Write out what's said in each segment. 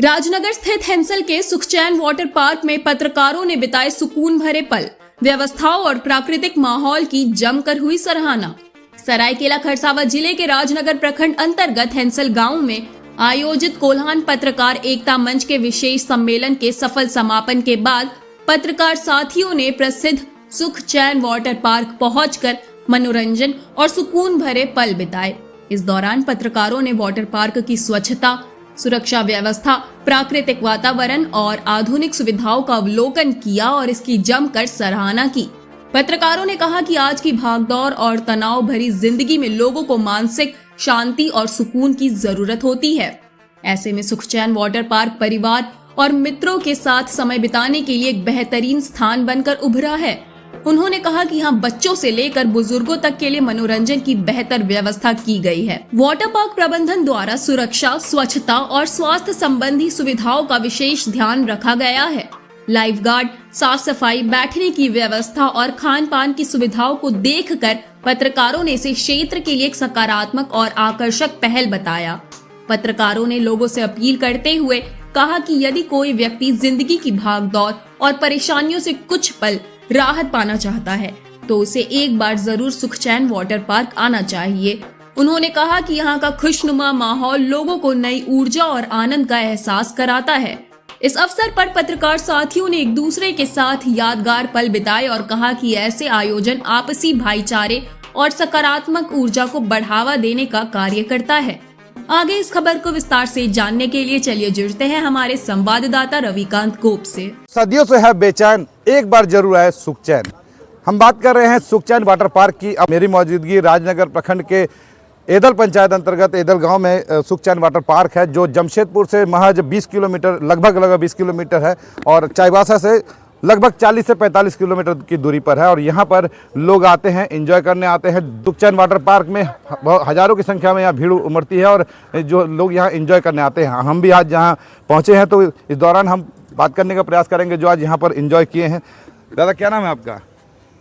राजनगर स्थित हेंसल के सुखचैन water park में पत्रकारों ने बिताए सुकून भरे पल। व्यवस्थाओं और प्राकृतिक माहौल की जमकर हुई सराहना। सरायकेला खरसावां जिले के राजनगर प्रखंड अंतर्गत हेंसल गांव में आयोजित कोल्हान पत्रकार एकता मंच के विशेष सम्मेलन के सफल समापन के बाद पत्रकार साथियों ने प्रसिद्ध सुखचैन वाटर पार्क पहुंचकर मनोरंजन और सुकून भरे पल बिताए। इस दौरान पत्रकारों ने वाटर पार्क की स्वच्छता, सुरक्षा व्यवस्था, प्राकृतिक वातावरण और आधुनिक सुविधाओं का अवलोकन किया और इसकी जमकर सराहना की। पत्रकारों ने कहा कि आज की भागदौड़ और तनाव भरी जिंदगी में लोगों को मानसिक शांति और सुकून की जरूरत होती है। ऐसे में सुखचैन वाटर पार्क परिवार और मित्रों के साथ समय बिताने के लिए एक बेहतरीन स्थान बनकर उभरा है। उन्होंने कहा कि यहाँ बच्चों से लेकर बुजुर्गों तक के लिए मनोरंजन की बेहतर व्यवस्था की गई है। वाटर पार्क प्रबंधन द्वारा सुरक्षा, स्वच्छता और स्वास्थ्य संबंधी सुविधाओं का विशेष ध्यान रखा गया है। लाइफ गार्ड, साफ सफाई, बैठने की व्यवस्था और खान पान की सुविधाओं को देखकर पत्रकारों ने इसे क्षेत्र के लिए एक सकारात्मक और आकर्षक पहल बताया। पत्रकारों ने लोगों से अपील करते हुए कहा कि यदि कोई व्यक्ति जिंदगी की भागदौड़ और परेशानियों से कुछ पल राहत पाना चाहता है तो उसे एक बार जरूर सुखचैन वाटर पार्क आना चाहिए। उन्होंने कहा कि यहाँ का खुशनुमा माहौल लोगों को नई ऊर्जा और आनंद का एहसास कराता है। इस अवसर पर पत्रकार साथियों ने एक दूसरे के साथ यादगार पल बिताए और कहा कि ऐसे आयोजन आपसी भाईचारे और सकारात्मक ऊर्जा को बढ़ावा देने का कार्य करता है। आगे इस खबर को विस्तार से जानने के लिए चलिए जुड़ते हैं हमारे संवाददाता रविकांत गोप से। सदियों से है बेचैन, एक बार जरूर आए सुखचैन। हम बात कर रहे हैं सुखचैन वाटर पार्क की। अब मेरी मौजूदगी राजनगर प्रखंड के एदल पंचायत अंतर्गत एदल गांव में सुखचैन वाटर पार्क है, जो जमशेदपुर से महज 20 किलोमीटर लगभग 20 किलोमीटर है और चाईबासा से लगभग 40 से 45 किलोमीटर की दूरी पर है। और यहाँ पर लोग आते हैं, एंजॉय करने आते हैं। सुखचैन वाटर पार्क में हजारों की संख्या में यहाँ भीड़ उमड़ती है और जो लोग यहाँ एंजॉय करने आते हैं। हम भी आज यहाँ पहुँचे हैं तो इस दौरान हम बात करने का प्रयास करेंगे जो आज यहाँ पर एंजॉय किए हैं। दादा, क्या नाम है आपका?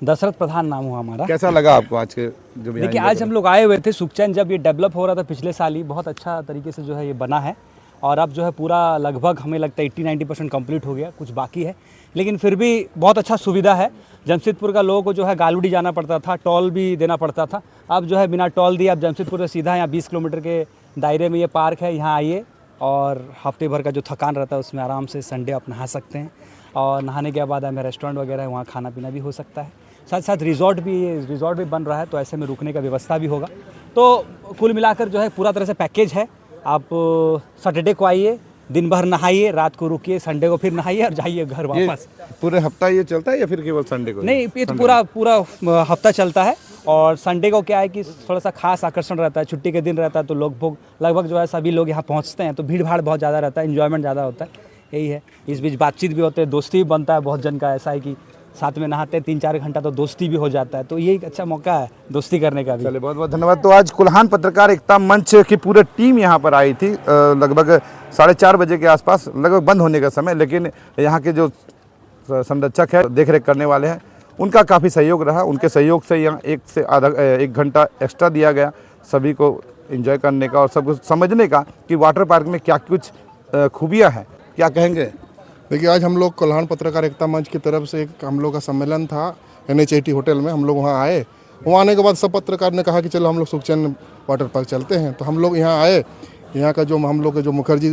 दशरथ प्रधान नाम हुआ हमारा। कैसा लगा आपको आज के जो? देखिए, आज हम लोग आए हुए थे सुखचैन, जब ये डेवलप हो रहा था पिछले साल ही, बहुत अच्छा तरीके से जो है ये बना है और अब जो है पूरा लगभग हमें लगता है 80-90% कंप्लीट हो गया, कुछ बाकी है, लेकिन फिर भी बहुत अच्छा सुविधा है। जमशेदपुर का लोगों को जो है गालूडी जाना पड़ता था, टोल भी देना पड़ता था, अब जो है बिना टोल दिए अब जमशेदपुर से सीधा यहाँ 20 किलोमीटर के दायरे में ये पार्क है। यहाँ आइए और हफ्ते भर का जो थकान रहता है उसमें आराम से संडे आप नहा सकते हैं और नहाने के बाद हमें रेस्टोरेंट वगैरह है, वहाँ खाना पीना भी हो सकता है। साथ साथ रिजॉर्ट भी बन रहा है, तो ऐसे में रुकने का व्यवस्था भी होगा। तो कुल मिलाकर जो है पूरा तरह से पैकेज है। आप सैटरडे को आइए, दिन भर नहाइए, रात को रुकिए, संडे को फिर नहाइए और जाइए घर वापस। पूरे हफ्ता ये चलता है या फिर केवल संडे को? नहीं, ये तो पूरा हफ्ता चलता है और संडे को क्या है कि थोड़ा सा खास आकर्षण रहता है, छुट्टी के दिन रहता है तो लोग लगभग जो है सभी लोग यहाँ पहुँचते हैं, तो भीड़ भाड़ बहुत ज़्यादा रहता है, इन्जॉयमेंट ज़्यादा होता है, यही है। इस बीच बातचीत भी होते है, दोस्ती भी बनता है। बहुत जन का ऐसा है कि साथ में नहाते हैं 3-4 घंटा तो दोस्ती भी हो जाता है, तो ये एक अच्छा मौका है दोस्ती करने का भी। चलिए, बहुत बहुत धन्यवाद। तो आज कोल्हान पत्रकार एकता मंच की पूरी टीम यहाँ पर आई थी लगभग 4:30 बजे के आसपास, लगभग बंद होने का समय, लेकिन यहाँ के जो संरक्षक है, देख रेख करने वाले हैं, उनका काफ़ी सहयोग रहा। उनके सहयोग से यहाँ 1 घंटा एक्स्ट्रा दिया गया सभी को एंजॉय करने का और सब कुछ समझने का कि वाटर पार्क में क्या कुछ खूबियाँ हैं। क्या कहेंगे? देखिए, आज हम लोग कोल्हान पत्रकार एकता मंच की तरफ से एक हम लोग का सम्मेलन था NH80 होटल में। हम लोग वहाँ आए, वहाँ आने के बाद सब पत्रकार ने कहा कि चलो हम लोग सुखचैन वाटर पार्क चलते हैं, तो हम लोग यहाँ आए। यहाँ का जो हम लोग के जो मुखर्जी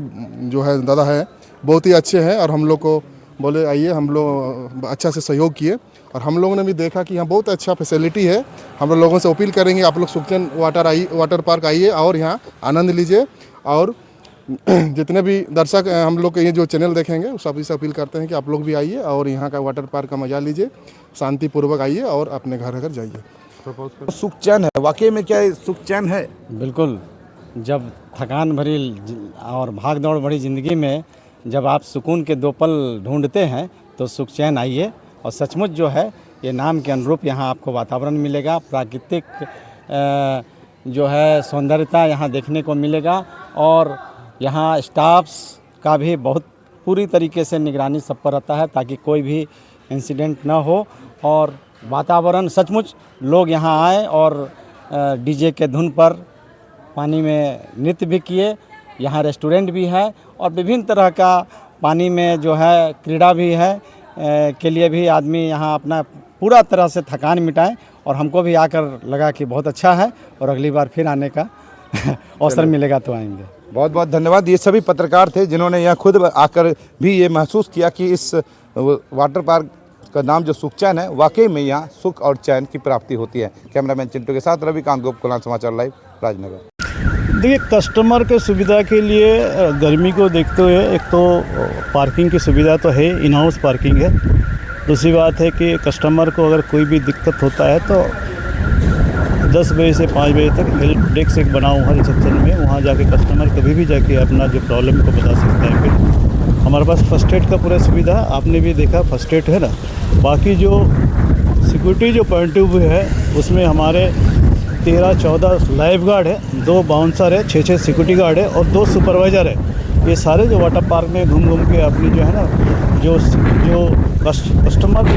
जो है दादा है, बहुत ही अच्छे हैं और हम लोग को बोले आइए, हम लोग अच्छा से सहयोग किए और हम लोगों ने भी देखा कि यहाँ बहुत अच्छा फैसिलिटी है। हम लोगों से अपील करेंगे आप लोग सुखचैन वाटर पार्क आइए और यहाँ आनंद लीजिए। और जितने भी दर्शक हम लोग के ये जो चैनल देखेंगे सभी से अपील करते हैं कि आप लोग भी आइए और यहाँ का वाटर पार्क का मजा लीजिए, शांतिपूर्वक आइए और अपने घर जाइए। सुखचैन है, वाकई में क्या सुखचैन है? बिल्कुल। जब थकान भरी और भाग दौड़ भरी ज़िंदगी में जब आप सुकून के 2 पल ढूंढते हैं तो सुखचैन आइए। और सचमुच जो है ये नाम के अनुरूप यहाँ आपको वातावरण मिलेगा, प्राकृतिक जो है सौंदर्यता यहाँ देखने को मिलेगा और यहाँ स्टाफ्स का भी बहुत पूरी तरीके से निगरानी सब पर रहता है ताकि कोई भी इंसिडेंट ना हो। और वातावरण सचमुच लोग यहाँ आए और डीजे के धुन पर पानी में नृत्य भी किए। यहाँ रेस्टोरेंट भी है और विभिन्न तरह का पानी में जो है क्रीड़ा भी है के लिए भी आदमी यहाँ अपना पूरा तरह से थकान मिटाएं। और हमको भी आकर लगा कि बहुत अच्छा है और अगली बार फिर आने का अवसर मिलेगा तो आएंगे। बहुत बहुत धन्यवाद। ये सभी पत्रकार थे जिन्होंने यहाँ खुद आकर भी ये महसूस किया कि इस वाटर पार्क का नाम जो सुखचैन है, वाकई में यहाँ सुख और चैन की प्राप्ति होती है। कैमरामैन चिंटू के साथ रविकांत गोप, कोलान समाचार लाइव, राजनगर। देखिए, कस्टमर के सुविधा के लिए गर्मी को देखते हुए एक तो पार्किंग की सुविधा तो है, इन हाउस पार्किंग है। दूसरी बात है कि कस्टमर को अगर कोई भी दिक्कत होता है तो 10 बजे से 5 बजे तक हेल्प डेस्क एक बना हुआ है रिसेप्शन में, वहाँ जाके कस्टमर कभी भी जाके अपना जो प्रॉब्लम को बता सकता है। फिर हमारे पास फर्स्ट एड का पूरा सुविधा, आपने भी देखा फर्स्ट एड है ना। बाकी जो सिक्योरिटी जो पॉइंट ऑफ व्यू है उसमें हमारे 13-14 लाइफ गार्ड है, 2 बाउंसर है, 6 सिक्योरिटी गार्ड है और 2 सुपरवाइज़र है। ये सारे जो वाटर पार्क में घूम घूम के अपनी जो है ना जो कस्टमर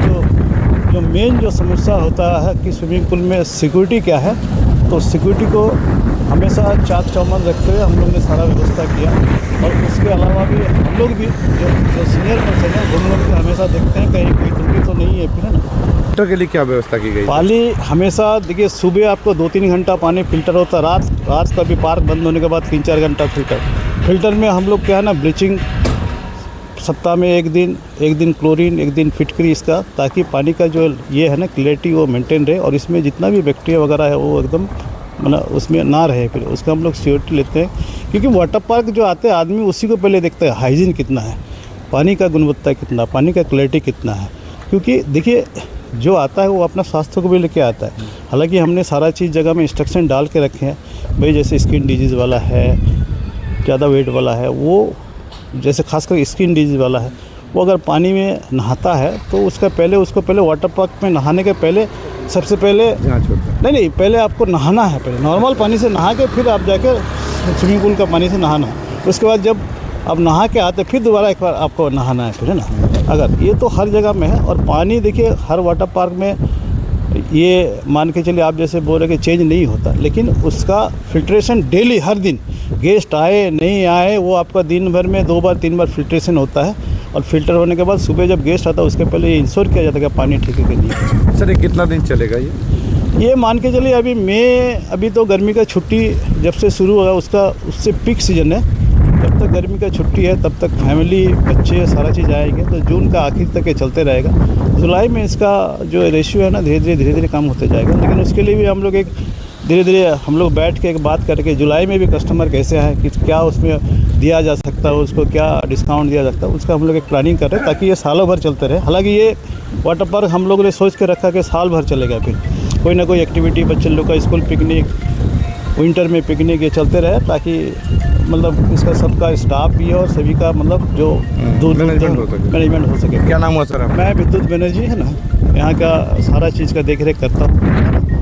जो मेन जो समस्या होता है कि स्विमिंग पूल में सिक्योरिटी क्या है, तो सिक्योरिटी को हमेशा चाक चौबंद रखते हुए हम लोग ने सारा व्यवस्था किया। और उसके अलावा भी हम लोग भी जो सीनियर पर्सन है घूम घूम के हमेशा देखते हैं कहीं कोई त्रुटि तो नहीं है। फिर है ना, फिल्टर के लिए क्या व्यवस्था की गई? पानी हमेशा देखिए, सुबह आपको 2-3 घंटा पानी फिल्टर होता है, रात का भी पार्क बंद होने के बाद 3-4 घंटा फिल्टर में हम लोग क्या है ना ब्लीचिंग सप्ताह में एक दिन क्लोरीन, एक दिन फिटकरी इसका, ताकि पानी का जो ये है ना क्लियरिटी वो मेंटेन रहे और इसमें जितना भी बैक्टीरिया वगैरह है वो एकदम मतलब उसमें ना रहे। फिर उसका हम लोग सिक्योरिटी लेते हैं, क्योंकि वाटर पार्क जो आते हैं आदमी उसी को पहले देखता है हाइजीन कितना है, पानी का गुणवत्ता कितना, पानी का क्लियरिटी कितना है। क्योंकि देखिए जो आता है वो अपना स्वास्थ्य को भी लेके आता है। हालांकि हमने सारा चीज़ जगह में इंस्ट्रक्शन डाल के रखे हैं भाई, जैसे स्किन डिजीज़ वाला है, ज़्यादा वेट वाला है, वो जैसे खासकर स्किन डिजीज़ वाला है, वो अगर पानी में नहाता है तो उसको पहले वाटर पार्क में नहाने के पहले सबसे पहले जांच होता है। नहीं पहले आपको नहाना है, पहले नॉर्मल पानी से नहा के फिर आप जाके स्विमिंग पूल का पानी से नहाना है। उसके बाद जब आप नहा के आते फिर दोबारा एक बार आपको नहाना है फिर, है ना। अगर ये तो हर जगह में है। और पानी देखिए हर वाटर पार्क में ये मान के चलिए आप जैसे बोल रहे कि चेंज नहीं होता, लेकिन उसका फिल्ट्रेशन डेली हर दिन, गेस्ट आए नहीं आए, वो आपका दिन भर में 2 बार 3 बार फिल्ट्रेशन होता है। और फिल्टर होने के बाद सुबह जब गेस्ट आता है उसके पहले ये इंश्योर किया जाता है कि पानी ठीक है कि नहीं। सर ये कितना दिन चलेगा ये मान के चलिए अभी तो गर्मी का छुट्टी जब से शुरू होगा उससे पीक सीजन है, जब तक गर्मी का छुट्टी है तब तक फैमिली बच्चे सारा चीज़ आएंगे, तो जून का आखिर तक ये चलते रहेगा। जुलाई में इसका जो रेशियो है ना धीरे धीरे कम होते जाएगा। लेकिन उसके लिए भी हम लोग धीरे धीरे हम लोग बैठ के एक बात करके जुलाई में भी कस्टमर कैसे आए, कि क्या उसमें दिया जा सकता है, उसको क्या डिस्काउंट दिया जा सकता है, उसका हम लोग एक प्लानिंग कर रहे हैं ताकि ये सालों भर चलते रहे। हालांकि ये वाटर पार्क हम लोग ने सोच के रखा कि साल भर चलेगा, फिर कोई ना कोई एक्टिविटी बच्चे लोग का स्कूल पिकनिक, विंटर में पिकनिक ये चलते रहे, ताकि मतलब इसका सबका स्टाफ भी है और सभी का मतलब जो मैनेजमेंट हो सके। क्या नाम हुआ सर? मैं विद्युत बनर्जी है ना, यहाँ का सारा चीज़ का देख रेख करता हूँ।